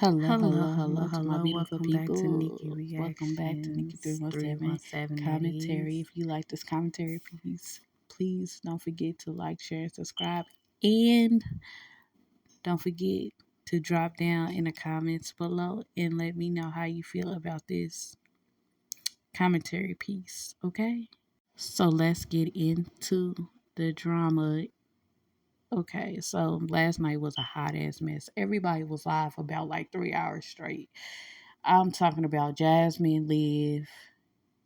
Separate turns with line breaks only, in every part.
Hello,
Hello,
hello,
hello,
hello to my
hello.
beautiful
Welcome back to Nikki
people. Welcome back to Nikki
Reactions
317
317. That
commentary.
is.
If you like this commentary piece, please don't forget to like, share, and subscribe. And don't forget to drop down in the comments below and let me know how you feel about this commentary piece. Okay? So let's get into the drama. Okay, so last night was a hot ass mess. Everybody was live for about like 3 hours straight. I'm talking about Jasmine, Liv,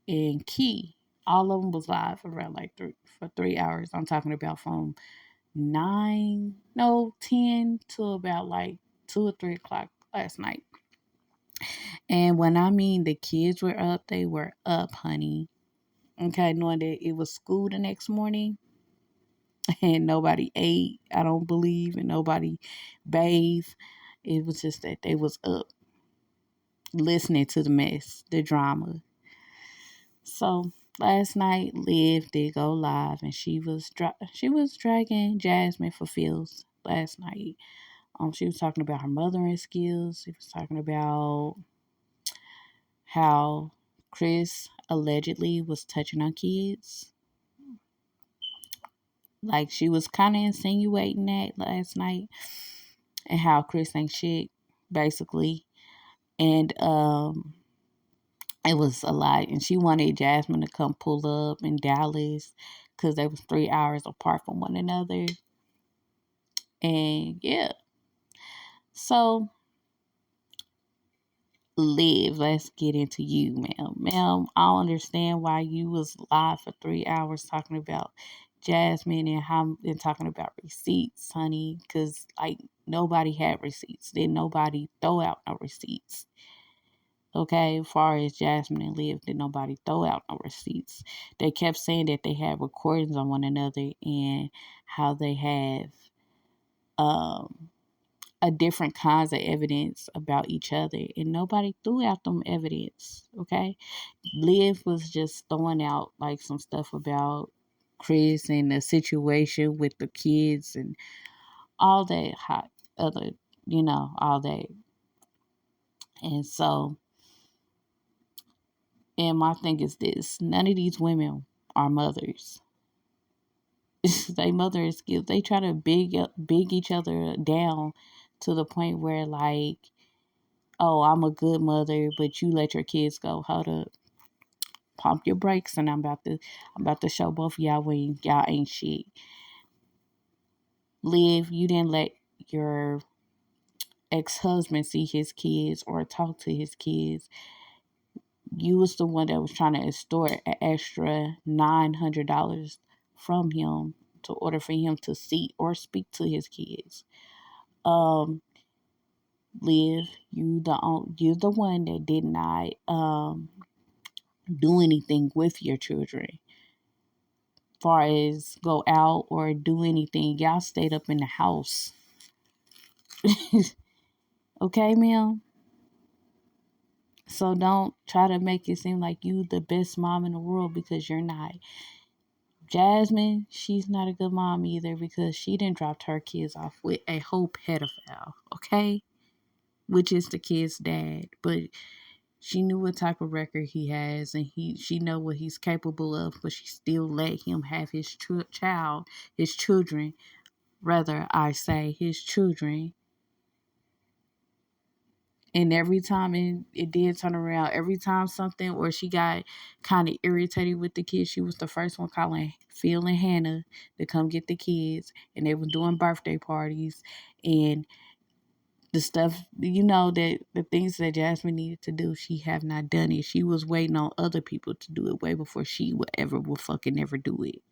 and Key. All of them was live around like 3 hours. I'm talking about from 10 to about like 2 or 3 o'clock last night. And when I mean the kids were up, they were up, honey. Okay, knowing that it was school the next morning and nobody ate, I don't believe, and nobody bathed. It was just that they was up listening to the mess, the drama. So last night, Liv did go live, and she was dragging Jasmine for feels last night. She was talking about her mothering skills. She was talking about how Chris allegedly was touching on kids. Like she was kind of insinuating that last night, and how Chris ain't shit, basically. And it was a lot, and she wanted Jasmine to come pull up in Dallas because they was 3 hours apart from one another. And yeah, so Liv, let's get into you, ma'am. I don't understand why you was live for 3 hours talking about Jasmine and talking about receipts, honey, because like nobody had receipts. Then nobody throw out no receipts. Okay, as far as Jasmine and Liv, did nobody throw out no receipts. They kept saying that they had recordings on one another and how they have um a different kinds of evidence about each other, and nobody threw out them evidence. Okay, Liv was just throwing out like some stuff about Chris and the situation with the kids and all that hot other, all that. And so, and my thing is this: none of these women are mothers. They mother skills. They try to big each other down to the point where like, oh, I'm a good mother, but you let your kids go. Hold up, pump your brakes, and I'm about to show both of y'all when y'all ain't shit. Liv, you didn't let your ex-husband see his kids or talk to his kids. You was the one that was trying to extort an extra $900 from him to order for him to see or speak to his kids. Um, Liv, you're the one that did not do anything with your children. Far as go out or do anything, y'all stayed up in the house. Okay, ma'am? So don't try to make it seem like you the best mom in the world because you're not. Jasmine, she's not a good mom either because she didn't drop her kids off with a whole pedophile, okay? Which is the kid's dad. But she knew what type of record he has, and she know what he's capable of, but she still let him have his his children, rather I say his children. And every time it did turn around, every time something or she got kind of irritated with the kids, she was the first one calling Phil and Hannah to come get the kids, and they were doing birthday parties and the stuff, that the things that Jasmine needed to do, she have not done it. She was waiting on other people to do it way before she would fucking ever do it.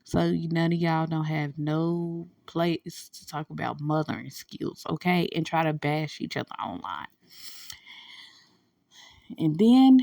So none of y'all don't have no place to talk about mothering skills, okay? And try to bash each other online. And then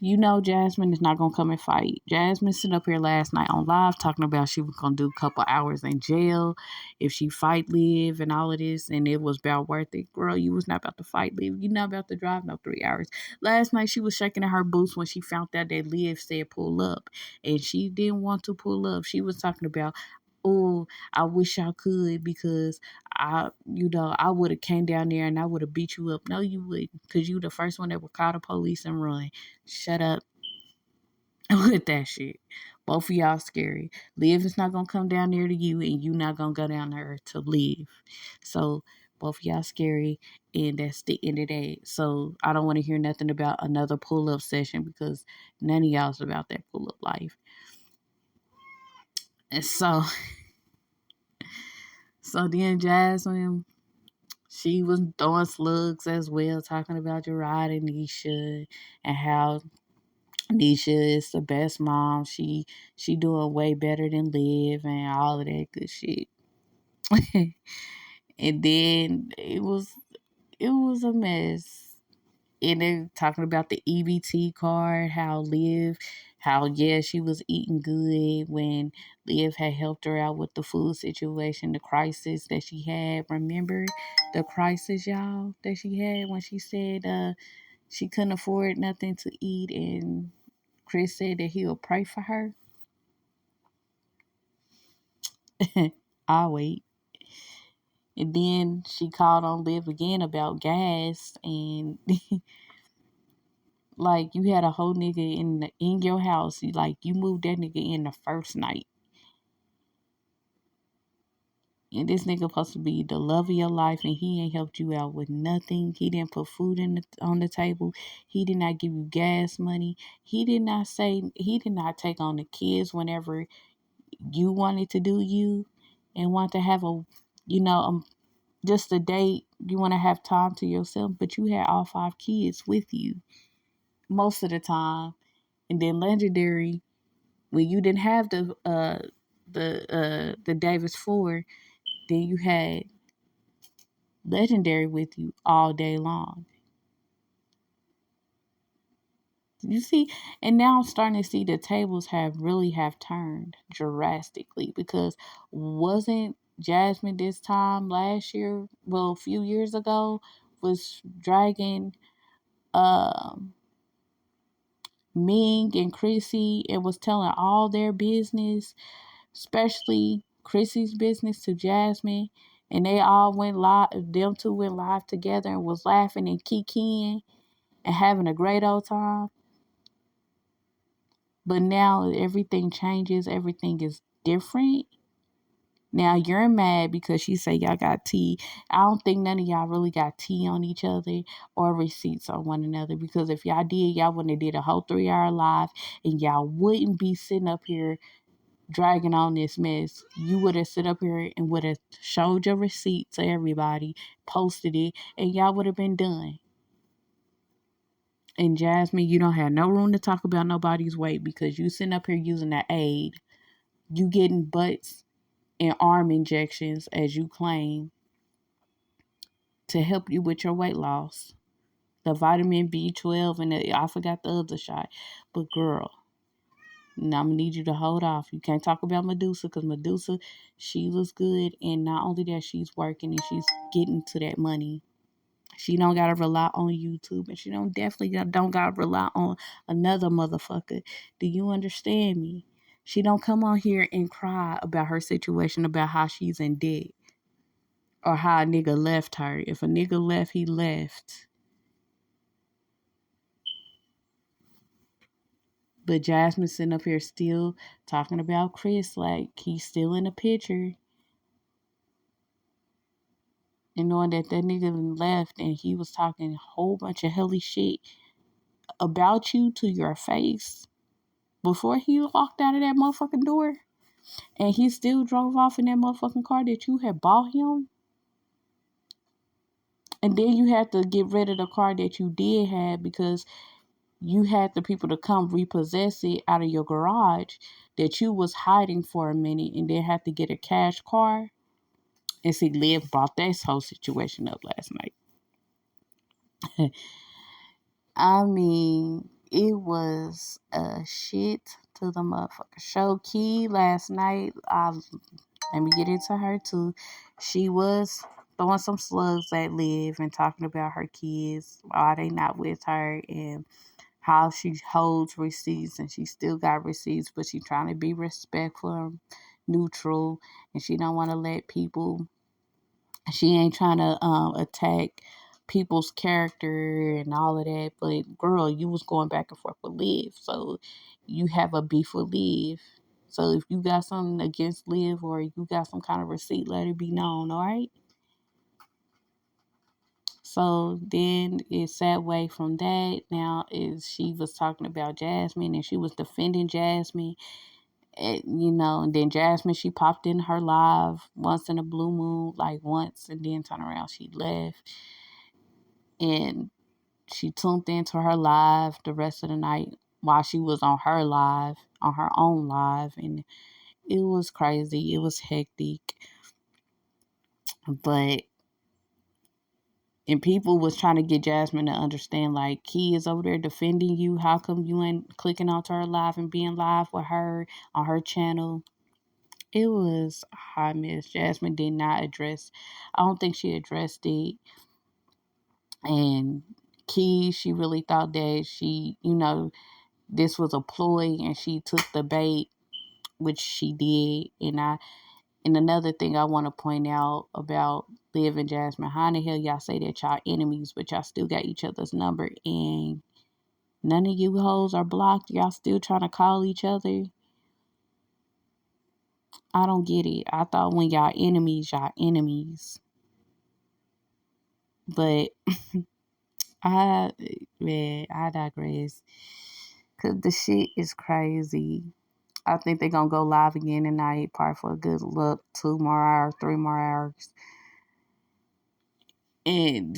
Jasmine is not gonna come and fight. Jasmine sitting up here last night on live talking about she was gonna do a couple hours in jail if she fight Liv and all of this, and it was about worth it. Girl, you was not about to fight Liv. You not about to drive no 3 hours. Last night she was shaking in her boots when she found out that Liv said pull up, and she didn't want to pull up. She was talking about, oh, I wish I could because I would have came down there and I would have beat you up. No, you wouldn't, because you the first one that would call the police and run. Shut up with that shit. Both of y'all scary. Liv is not gonna come down there to you, and you not gonna go down there to live. So both of y'all scary, and that's the end of that. So I don't want to hear nothing about another pull up session because none of y'all's about that pull up life. And so then Jasmine, she was throwing slugs as well, talking about Gerard and Nisha and how Nisha is the best mom. She doing way better than Liv and all of that good shit. And then it was a mess. And they're talking about the EBT card, how yeah, she was eating good when Liv had helped her out with the food situation, the crisis that she had. Remember the crisis, y'all, that she had when she said she couldn't afford nothing to eat, and Chris said that he'll pray for her. I'll wait. And then she called on Liv again about gas, and like you had a whole nigga in your house. Like you moved that nigga in the first night. And this nigga supposed to be the love of your life, and he ain't helped you out with nothing. He didn't put food on the table. He did not give you gas money. He did not take on the kids whenever you wanted to do you and want to have you know, just a date. You want to have time to yourself, but you had all 5 kids with you most of the time. And then Legendary, when you didn't have the Davis 4, then you had Legendary with you all day long. You see, and now I'm starting to see the tables have turned drastically, because wasn't Jasmine this time last year, well, a few years ago, was dragging um Ming and Chrissy and was telling all their business, especially Chrissy's business, to Jasmine, and they all went live. Them two went live together and was laughing and kikiing and having a great old time. But now everything changes. Everything is different. Now you're mad because she said y'all got tea. I don't think none of y'all really got tea on each other or receipts on one another, because if y'all did, y'all wouldn't have did a whole 3-hour live, and y'all wouldn't be sitting up here dragging on this mess. You would have sit up here and would have showed your receipt to everybody, posted it, and y'all would have been done. And Jasmine, you don't have no room to talk about nobody's weight because you sitting up here using that aid. You getting butts and arm injections, as you claim, to help you with your weight loss. The vitamin B12 and I forgot the other shot. But girl, now I'm gonna need you to hold off. You can't talk about Medusa, because Medusa, she looks good, and not only that, she's working and she's getting to that money. She don't gotta rely on YouTube, and she don't gotta rely on another motherfucker. Do you understand me? She don't come on here and cry about her situation, about how she's in debt, or how a nigga left her. If a nigga left, he left. But Jasmine sitting up here still talking about Chris like he's still in the picture. And knowing that nigga left and he was talking a whole bunch of helly shit about you to your face before he walked out of that motherfucking door. And he still drove off in that motherfucking car that you had bought him. And then you had to get rid of the car that you did have because you had the people to come repossess it out of your garage that you was hiding for a minute, and then had to get a cash car. And see, Liv brought this whole situation up last night. I mean, it was a shit to the motherfucker. Show Key last night, let me get into her too. She was throwing some slugs at Liv and talking about her kids, why they not with her, and how she holds receipts, and she still got receipts, but she trying to be respectful, neutral, and she don't want to let people. She ain't trying to attack people's character and all of that. But girl, you was going back and forth with Liv, so you have a beef with Liv. So if you got something against Liv or you got some kind of receipt, let it be known. All right. So then it sat away from that. Now is she was talking about Jasmine and she was defending Jasmine. And then Jasmine, she popped in her live once in a blue moon, like once, and then turned around, she left. And she tuned into her live the rest of the night while she was on her live, on her own live. And it was crazy. It was hectic. But and people was trying to get Jasmine to understand, like, Key is over there defending you. How come you ain't clicking onto her live and being live with her on her channel? It was a hot mess. Jasmine did not address. I don't think she addressed it. And Key, she really thought that this was a ploy, and she took the bait, which she did. And another thing I want to point out about Liv and Jasmine, how in the hell y'all say that y'all enemies, but y'all still got each other's number, and none of you hoes are blocked. Y'all still trying to call each other. I don't get it. I thought when y'all enemies. But I I digress. Cause the shit is crazy. I think they're gonna go live again tonight, probably for a good look, 2 more hours, 3 more hours. And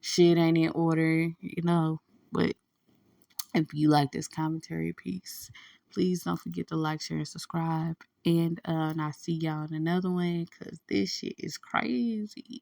shit ain't in order. But if you like this commentary piece, please don't forget to like, share, and subscribe. And I'll see y'all in another one, because this shit is crazy.